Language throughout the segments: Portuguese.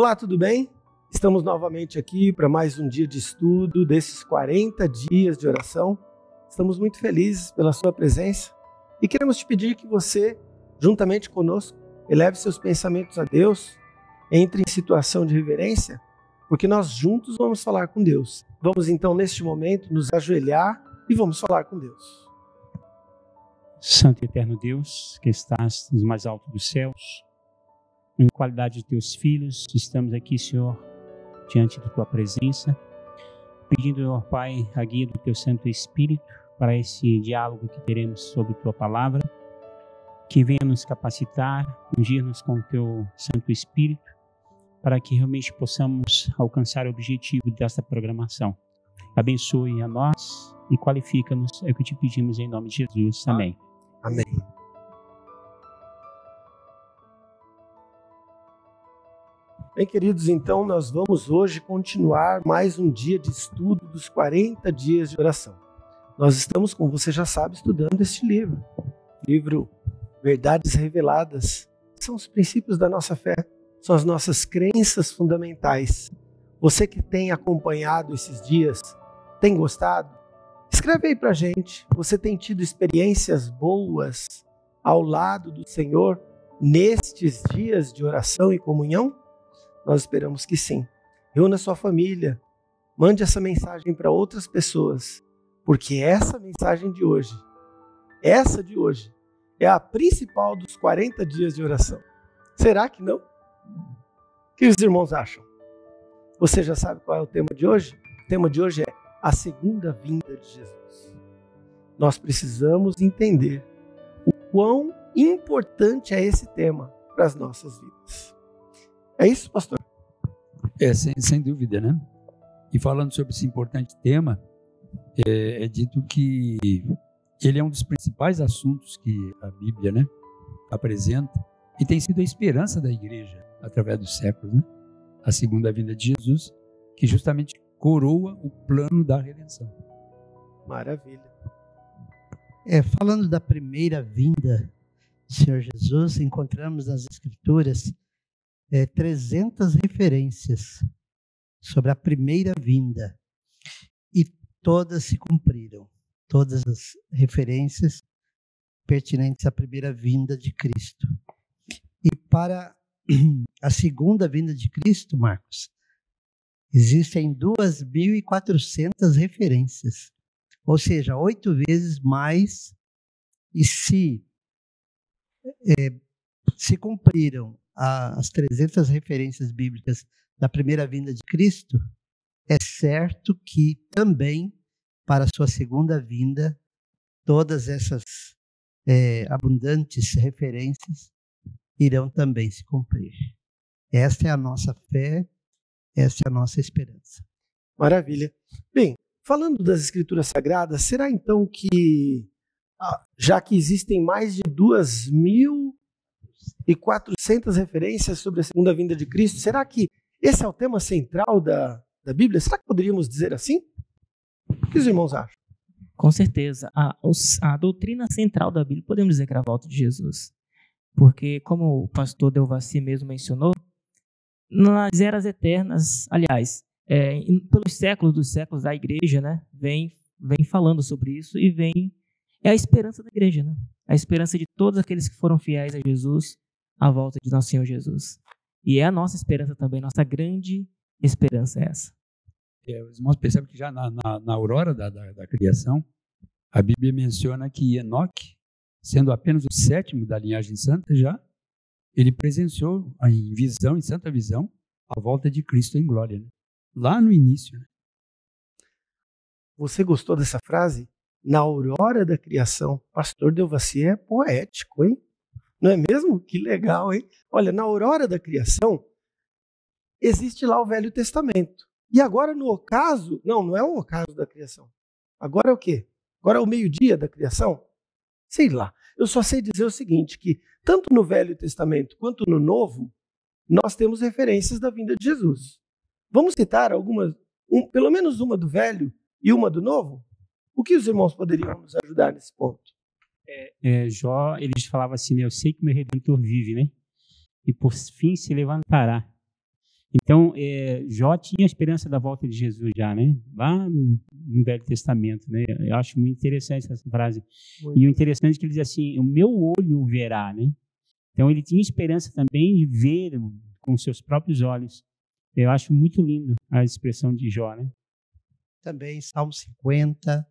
Olá, tudo bem? Estamos novamente aqui para mais um dia de estudo desses 40 dias de oração. Estamos muito felizes pela sua presença e queremos te pedir que você, juntamente conosco, eleve seus pensamentos a Deus, entre em situação de reverência, porque nós juntos vamos falar com Deus. Vamos então, neste momento, nos ajoelhar e vamos falar com Deus. Santo e eterno Deus, que estás nos mais altos dos céus, em qualidade de teus filhos, estamos aqui, Senhor, diante da tua presença, pedindo, ó Pai, a guia do teu Santo Espírito para esse diálogo que teremos sobre tua palavra, que venha nos capacitar, ungir-nos com o teu Santo Espírito, para que realmente possamos alcançar o objetivo desta programação. Abençoe a nós e qualifica-nos, é o que te pedimos em nome de Jesus. Amém. Amém. Bem, queridos, então nós vamos hoje continuar mais um dia de estudo dos 40 dias de oração. Nós estamos, como você já sabe, estudando este livro Verdades Reveladas. São os princípios da nossa fé, são as nossas crenças fundamentais. Você que tem acompanhado esses dias, tem gostado? Escreve aí pra gente, você tem tido experiências boas ao lado do Senhor nestes dias de oração e comunhão? Nós esperamos que sim. Reúna sua família, mande essa mensagem para outras pessoas, porque essa mensagem de hoje, é a principal dos 40 dias de oração. Será que não? O que os irmãos acham? Você já sabe qual é o tema de hoje? O tema de hoje é a segunda vinda de Jesus. Nós precisamos entender o quão importante é esse tema para as nossas vidas. É isso, pastor? Sem dúvida, né? E falando sobre esse importante tema, é dito que ele é um dos principais assuntos que a Bíblia, né, apresenta e tem sido a esperança da igreja através dos séculos, né? A segunda vinda de Jesus, que justamente coroa o plano da redenção. Maravilha. Falando da primeira vinda do Senhor Jesus, encontramos nas Escrituras 300 referências sobre a primeira vinda e todas se cumpriram. Todas as referências pertinentes à primeira vinda de Cristo. E para a segunda vinda de Cristo, Marcos, existem 2.400 referências, ou seja, 8 vezes mais, e se cumpriram as 300 referências bíblicas da primeira vinda de Cristo, é certo que também, para a sua segunda vinda, todas essas abundantes referências irão também se cumprir. Esta é a nossa fé, essa é a nossa esperança. Maravilha. Bem, falando das Escrituras Sagradas, será então que, já que existem mais de 2.400 referências sobre a segunda vinda de Cristo, será que esse é o tema central da Bíblia? Será que poderíamos dizer assim? O que os irmãos acham? Com certeza. A doutrina central da Bíblia, podemos dizer que era a volta de Jesus. Porque, como o pastor Delvaci mesmo mencionou, nas eras eternas, aliás, pelos séculos dos séculos, a igreja, né, vem falando sobre isso e é a esperança da igreja, né? A esperança de todos aqueles que foram fiéis a Jesus, à volta de nosso Senhor Jesus. E é a nossa esperança também, nossa grande esperança é essa. Os irmãos percebem que já na aurora da criação, a Bíblia menciona que Enoque, sendo apenas o 7º da linhagem santa, ele presenciou em santa visão, a volta de Cristo em glória, né? Lá no início. Né? Você gostou dessa frase? Na aurora da criação. Pastor Delvaci é poético, hein? Não é mesmo? Que legal, hein? Olha, na aurora da criação, existe lá o Velho Testamento. E agora no ocaso, não é o ocaso da criação. Agora é o quê? Agora é o meio-dia da criação? Sei lá. Eu só sei dizer o seguinte, que tanto no Velho Testamento quanto no Novo, nós temos referências da vinda de Jesus. Vamos citar pelo menos uma do Velho e uma do Novo? O que os irmãos poderiam nos ajudar nesse ponto? Jó, ele falava assim, eu sei que meu Redentor vive, né? E por fim se levantará. Então, Jó tinha a esperança da volta de Jesus já, né? Lá no Velho Testamento, né? Eu acho muito interessante essa frase. E o interessante é que ele diz assim, o meu olho o verá, né? Então, ele tinha esperança também de ver com seus próprios olhos. Eu acho muito lindo a expressão de Jó, né? Também Salmo 50,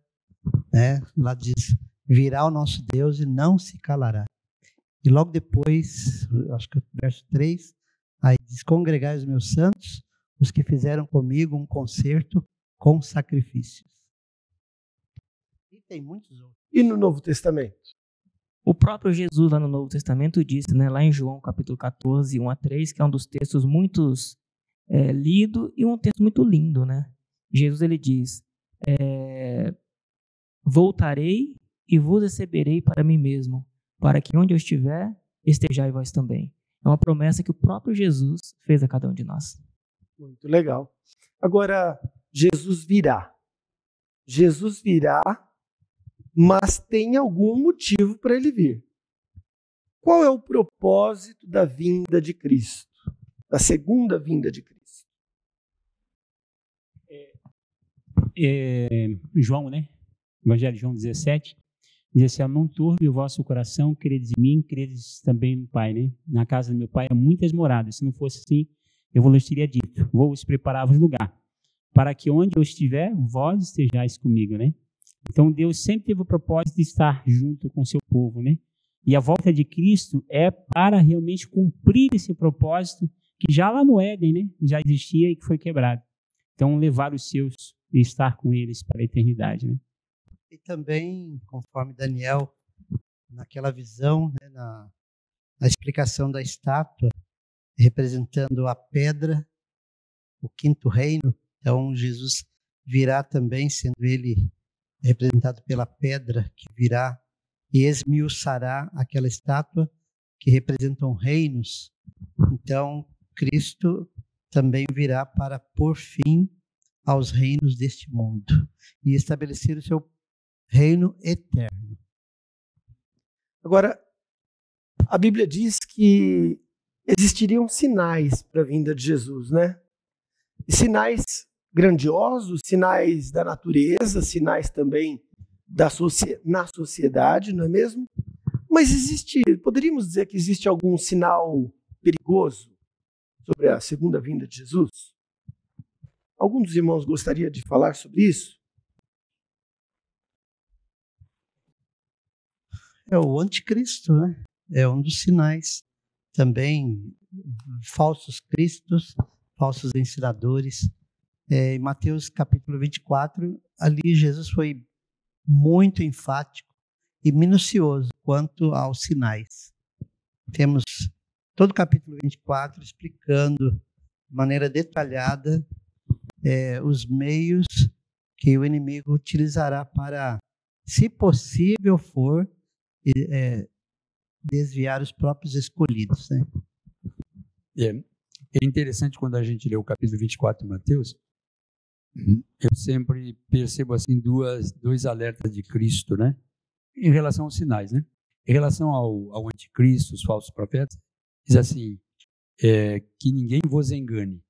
né? Lá diz, virá o nosso Deus e não se calará. E logo depois, acho que o verso 3, aí diz, congregai os meus santos, os que fizeram comigo um concerto com sacrifícios. E tem muitos outros. E no Novo Testamento? O próprio Jesus lá no Novo Testamento disse, né, lá em João capítulo 14, 1-3, que é um dos textos muito lido e um texto muito lindo, né? Jesus ele diz, voltarei e vos receberei para mim mesmo, para que onde eu estiver, estejais vós também. É uma promessa que o próprio Jesus fez a cada um de nós. Muito legal. Agora, Jesus virá. Jesus virá, mas tem algum motivo para ele vir. Qual é o propósito da vinda de Cristo? Da segunda vinda de Cristo? João, né? Evangelho de João 17, diz assim, não turbe o vosso coração, credes em mim, credes também no Pai, né? Na casa do meu Pai há muitas moradas, se não fosse assim, eu vos teria dito, vou-vos preparar-vos lugar, para que onde eu estiver, vós estejais comigo, né? Então Deus sempre teve o propósito de estar junto com o seu povo, né? E a volta de Cristo é para realmente cumprir esse propósito que já lá no Éden, né, já existia e que foi quebrado. Então levar os seus e estar com eles para a eternidade, né? E também, conforme Daniel, naquela visão, né, na explicação da estátua, representando a pedra, o quinto reino, então Jesus virá também, sendo ele representado pela pedra que virá e esmiuçará aquela estátua que representam reinos. Então, Cristo também virá para pôr fim aos reinos deste mundo e estabelecer o seu reino eterno. Agora, a Bíblia diz que existiriam sinais para a vinda de Jesus, né? E sinais grandiosos, sinais da natureza, sinais também na sociedade, não é mesmo? Mas poderíamos dizer que existe algum sinal perigoso sobre a segunda vinda de Jesus? Algum dos irmãos gostaria de falar sobre isso? É o anticristo, né? É um dos sinais. Também falsos cristos, falsos ensinadores. Em Mateus capítulo 24, ali Jesus foi muito enfático e minucioso quanto aos sinais. Temos todo o capítulo 24 explicando de maneira detalhada os meios que o inimigo utilizará para, se possível for, desviar os próprios escolhidos, né? É interessante quando a gente lê o capítulo 24 de Mateus, eu sempre percebo assim dois alertas de Cristo, né? Em relação aos sinais, né? Em relação ao anticristo, os falsos profetas, diz assim, que ninguém vos engane.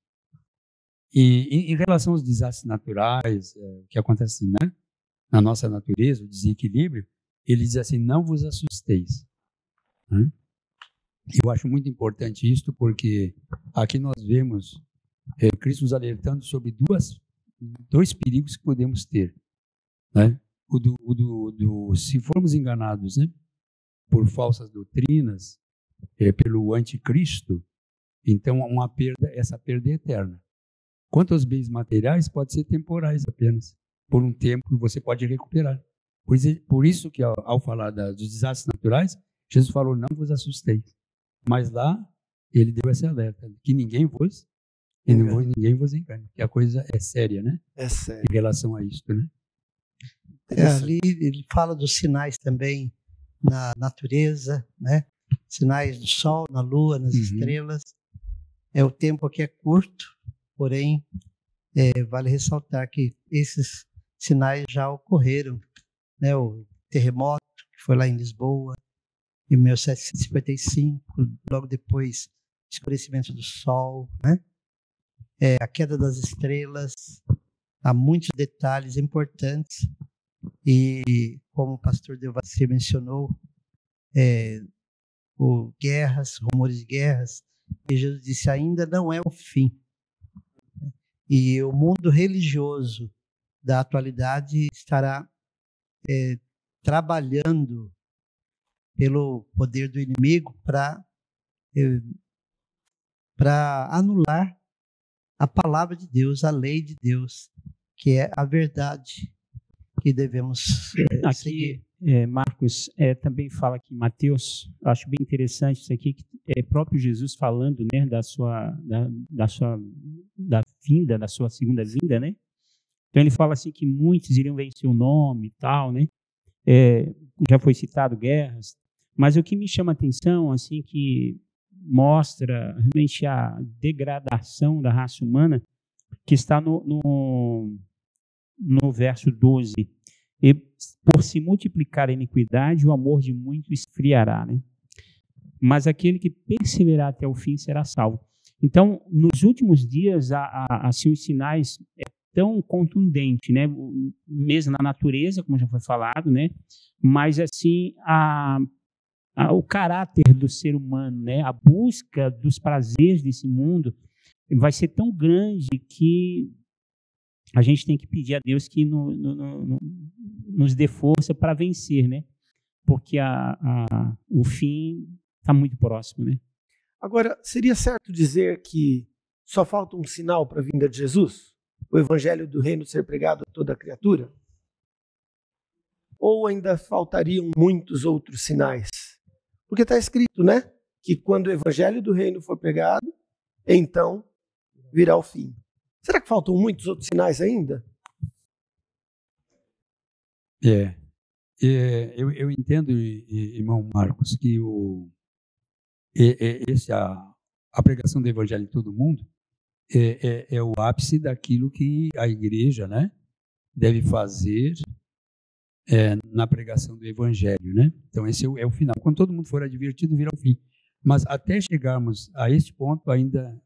E em relação aos desastres naturais, que acontecem, né, na nossa natureza, o desequilíbrio, ele diz assim, não vos assusteis. Né? Eu acho muito importante isto, porque aqui nós vemos Cristo nos alertando sobre dois perigos que podemos ter. Né? Se formos enganados, né, por falsas doutrinas, pelo anticristo, então essa perda é eterna. Quanto aos bens materiais, pode ser temporais apenas. Por um tempo você pode recuperar. Por isso que ao falar dos desastres naturais, Jesus falou, não vos assusteis. Mas lá, ele deu esse alerta, que ninguém vos engane. Que a coisa é séria, né? É sério. Em relação a isso, né? Ali ele fala dos sinais também na natureza, né? Sinais do sol, na lua, nas estrelas. O tempo aqui é curto, porém, vale ressaltar que esses sinais já ocorreram, né? O terremoto, que foi lá em Lisboa, em 1755, logo depois, escurecimento do sol, né? a queda das estrelas, há muitos detalhes importantes. E como o pastor Delvacir mencionou, guerras, rumores de guerras, e Jesus disse, ainda não é o fim. E o mundo religioso da atualidade estará trabalhando pelo poder do inimigo para anular a palavra de Deus, a lei de Deus, que é a verdade que devemos seguir. Marcos também fala aqui em Mateus, eu acho bem interessante isso aqui, que é próprio Jesus falando, né, da sua segunda vinda, né? Então ele fala assim que muitos iriam ver em seu nome e tal, né? Já foi citado guerras, mas o que me chama a atenção, assim, que mostra realmente a degradação da raça humana, que está no verso 12. E por se multiplicar a iniquidade, o amor de muitos esfriará, né? Mas aquele que perseverar até o fim será salvo. Então, nos últimos dias, assim, os sinais tão contundente, né? Mesmo na natureza, como já foi falado, né? Mas assim, o caráter do ser humano, né? A busca dos prazeres desse mundo vai ser tão grande que a gente tem que pedir a Deus que nos dê força para vencer, né? Porque o fim está muito próximo, né? Agora, seria certo dizer que só falta um sinal para a vinda de Jesus? O evangelho do reino ser pregado a toda criatura? Ou ainda faltariam muitos outros sinais? Porque está escrito, né? Que quando o evangelho do reino for pregado, então virá o fim. Será que faltam muitos outros sinais ainda? Eu entendo, irmão Marcos, que a pregação do evangelho em todo mundo é o ápice daquilo que a igreja, né, deve fazer na pregação do evangelho, né? Então esse é o final. Quando todo mundo for advertido, virá o fim. Mas até chegarmos a este ponto, ainda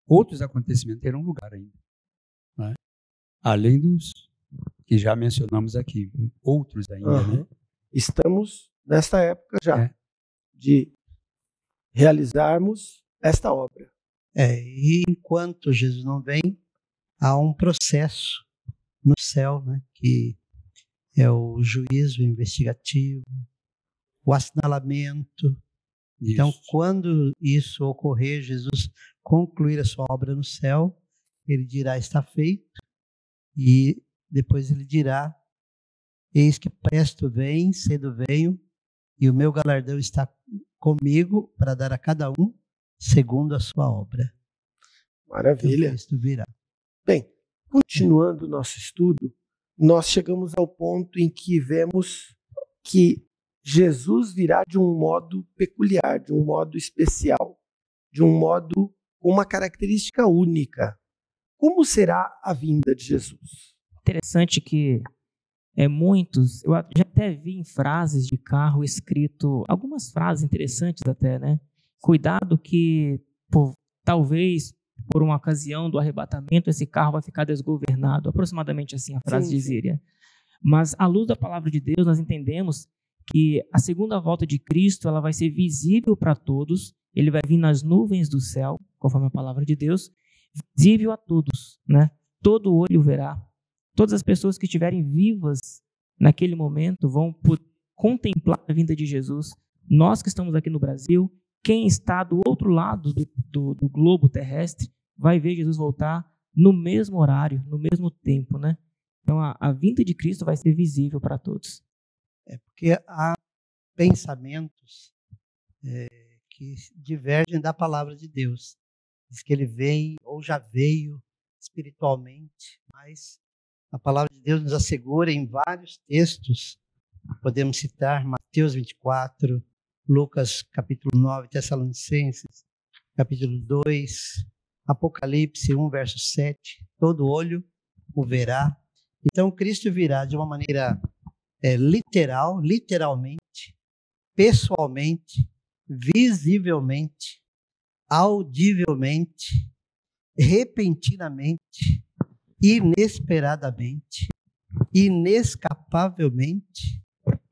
outros acontecimentos terão lugar ainda, né? Além dos que já mencionamos aqui, outros ainda, né? Estamos nesta época já de realizarmos esta obra. E enquanto Jesus não vem, há um processo no céu, né, que é o juízo investigativo, o assinalamento. Isso. Então, quando isso ocorrer, Jesus concluir a sua obra no céu, ele dirá, está feito, e depois ele dirá, eis que presto vem, cedo venho, e o meu galardão está comigo para dar a cada um segundo a sua obra. Maravilha. Então, Cristo virá. Bem, continuando o nosso estudo, nós chegamos ao ponto em que vemos que Jesus virá de um modo peculiar, de um modo especial, de um modo com uma característica única. Como será a vinda de Jesus? Interessante que muitos, eu já até vi em frases de carro escrito, algumas frases interessantes até, né? Cuidado que, talvez, por uma ocasião do arrebatamento, esse carro vai ficar desgovernado. Aproximadamente assim a frase dizia. Mas, à luz da palavra de Deus, nós entendemos que a segunda volta de Cristo ela vai ser visível para todos. Ele vai vir nas nuvens do céu, conforme a palavra de Deus, visível a todos, né? Todo olho verá. Todas as pessoas que estiverem vivas naquele momento vão contemplar a vinda de Jesus. Nós que estamos aqui no Brasil, quem está do outro lado do globo terrestre vai ver Jesus voltar no mesmo horário, no mesmo tempo, né? Então, a vinda de Cristo vai ser visível para todos. Porque há pensamentos que divergem da palavra de Deus. Diz que ele veio ou já veio espiritualmente, mas a palavra de Deus nos assegura em vários textos. Podemos citar Mateus 24, Lucas capítulo 9, Tessalonicenses capítulo 2, Apocalipse 1, verso 7. Todo olho o verá. Então, Cristo virá de uma maneira literalmente, pessoalmente, visivelmente, audivelmente repentinamente, inesperadamente, inescapavelmente,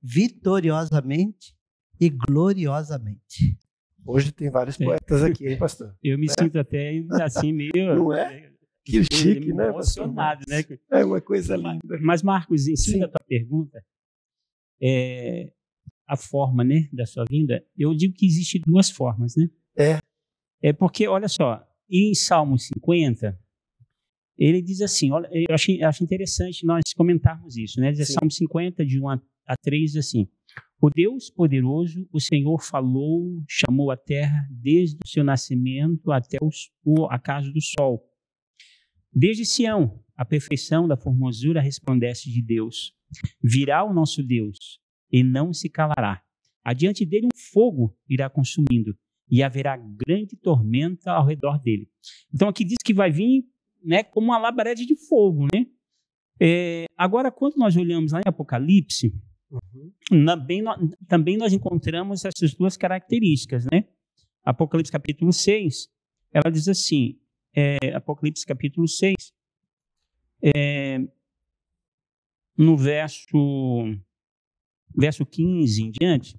vitoriosamente e gloriosamente. Hoje tem vários poetas aqui, hein, pastor? Eu me sinto até assim meio... Não é? Que chique, né, pastor? Emocionado, né? É uma coisa linda. Mas, Marcos, em cima Sim. da tua pergunta, a forma, né, da sua vinda, eu digo que existe duas formas, né? É porque, olha só, em Salmo 50, ele diz assim, olha, eu acho interessante nós comentarmos isso, né? Diz Salmo 50, de 1 a 3, diz assim: o Deus poderoso, o Senhor falou, chamou a terra desde o seu nascimento até o acaso do sol. Desde Sião, a perfeição da formosura resplandece de Deus. Virá o nosso Deus e não se calará. Adiante dele um fogo irá consumindo e haverá grande tormenta ao redor dele. Então aqui diz que vai vir, né, como uma labareda de fogo, né? Agora, quando nós olhamos lá em Apocalipse, também nós encontramos essas duas características, né? Apocalipse capítulo 6, ela diz assim, Apocalipse capítulo 6, no verso 15 em diante,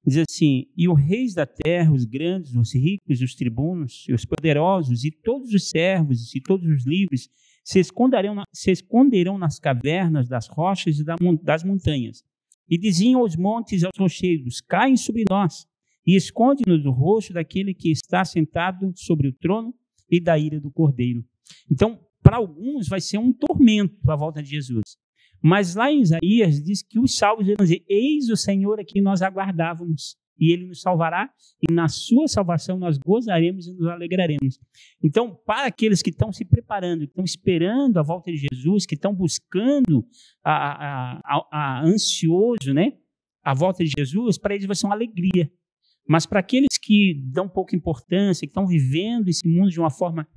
diz assim: e os reis da terra, os grandes, os ricos, os tribunos, os poderosos, e todos os servos, e todos os livres, se esconderão nas cavernas das rochas e das montanhas. E diziam aos montes e aos rochedos: caem sobre nós, e esconde-nos do rosto daquele que está sentado sobre o trono e da ira do Cordeiro. Então, para alguns vai ser um tormento a volta de Jesus. Mas lá em Isaías diz que os salvos vão dizer: eis o Senhor a quem nós aguardávamos, e Ele nos salvará, e na sua salvação nós gozaremos e nos alegraremos. Então, para aqueles que estão se preparando, que estão esperando a volta de Jesus, que estão buscando ansioso, né, a volta de Jesus, para eles vai ser uma alegria. Mas para aqueles que dão pouca importância, que estão vivendo esse mundo de uma forma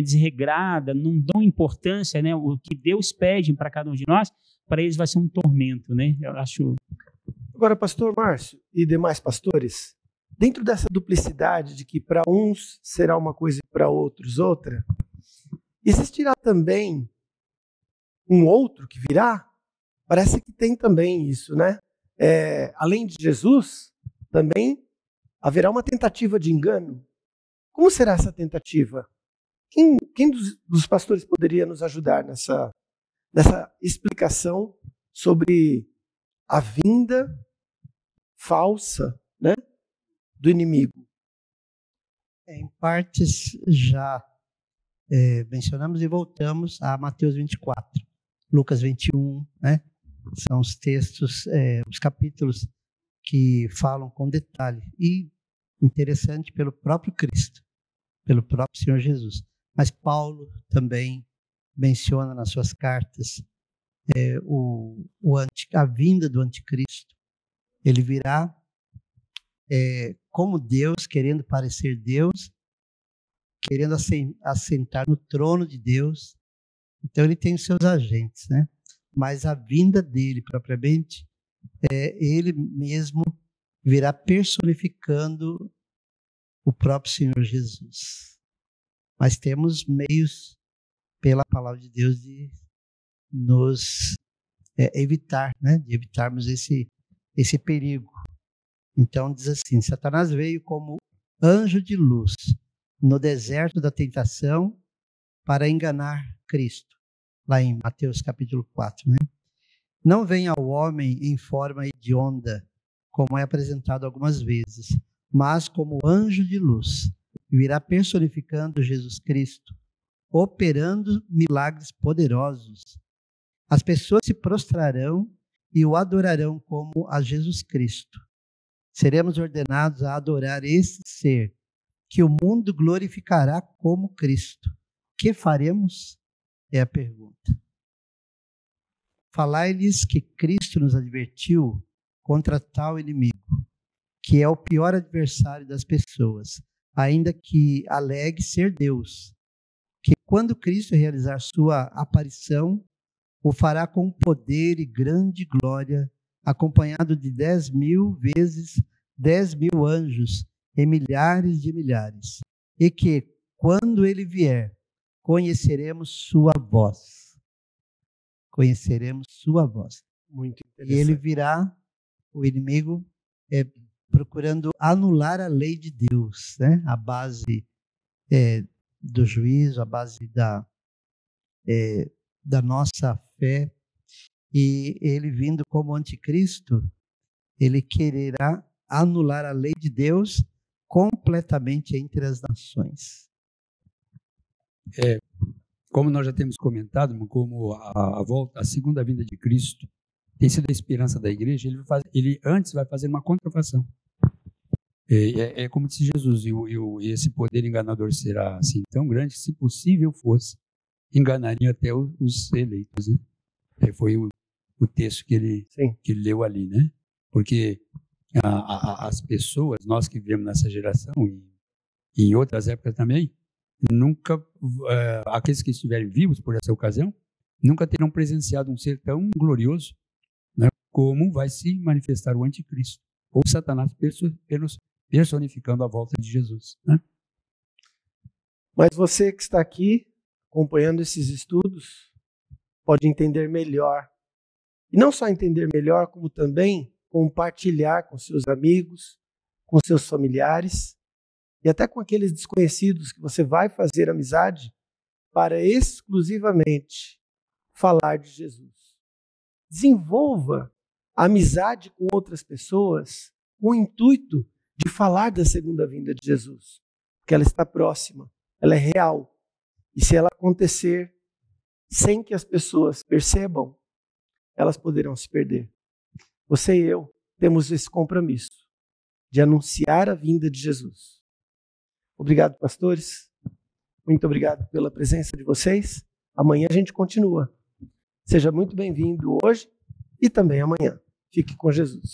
desregrada, não dão importância, né, o que Deus pede para cada um de nós, para eles vai ser um tormento, né? Eu acho. Agora, pastor Márcio e demais pastores, dentro dessa duplicidade de que para uns será uma coisa e para outros outra, existirá também um outro que virá? Parece que tem também isso, né? Além de Jesus, também haverá uma tentativa de engano. Como será essa tentativa? Quem dos pastores poderia nos ajudar nessa explicação sobre a vinda falsa, né, do inimigo? Em partes já mencionamos e voltamos a Mateus 24, Lucas 21, né? São os textos, os capítulos que falam com detalhe, e interessante pelo próprio Cristo, pelo próprio Senhor Jesus. Mas Paulo também menciona nas suas cartas a vinda do anticristo. Ele virá como Deus, querendo parecer Deus, querendo assentar no trono de Deus. Então ele tem os seus agentes, né? Mas a vinda dele propriamente, ele mesmo virá personificando o próprio Senhor Jesus. Mas temos meios, pela palavra de Deus, de nos evitar, né? De evitarmos esse perigo. Então diz assim: Satanás veio como anjo de luz no deserto da tentação para enganar Cristo. Lá em Mateus capítulo 4, né? Não vem ao homem em forma hedionda, como é apresentado algumas vezes, mas como anjo de luz. Virá personificando Jesus Cristo, operando milagres poderosos. As pessoas se prostrarão e o adorarão como a Jesus Cristo. Seremos ordenados a adorar esse ser, que o mundo glorificará como Cristo. Que faremos? É a pergunta. Falai-lhes que Cristo nos advertiu contra tal inimigo, que é o pior adversário das pessoas, ainda que alegue ser Deus, que quando Cristo realizar sua aparição, o fará com poder e grande glória, acompanhado de 10.000 vezes 10.000 anjos e milhares de milhares, e que, quando ele vier, conheceremos sua voz. Conheceremos sua voz. Muito E interessante. ele virá, o inimigo, procurando anular a lei de Deus, né? A base do juízo, a base da nossa fé. E ele vindo como anticristo, ele quererá anular a lei de Deus completamente entre as nações. Como nós já temos comentado, como a segunda vinda de Cristo tem sido a esperança da igreja, ele antes vai fazer uma contrafação. É como disse Jesus, e esse poder enganador será assim tão grande que, se possível fosse, enganaria até os eleitos. Né? Foi o texto que ele leu ali, né? Porque as pessoas, nós que vivemos nessa geração e em outras épocas também, nunca, aqueles que estiverem vivos por essa ocasião, nunca terão presenciado um ser tão glorioso, né, como vai se manifestar o anticristo, ou Satanás personificando a volta de Jesus. Né? Mas você que está aqui acompanhando esses estudos pode entender melhor. E não só entender melhor, como também compartilhar com seus amigos, com seus familiares e até com aqueles desconhecidos que você vai fazer amizade para exclusivamente falar de Jesus. Desenvolva amizade com outras pessoas com o intuito de falar da segunda vinda de Jesus, porque ela está próxima, ela é real. E se ela acontecer sem que as pessoas percebam, elas poderão se perder. Você e eu temos esse compromisso de anunciar a vinda de Jesus. Obrigado, pastores. Muito obrigado pela presença de vocês. Amanhã a gente continua. Seja muito bem-vindo hoje e também amanhã. Fique com Jesus.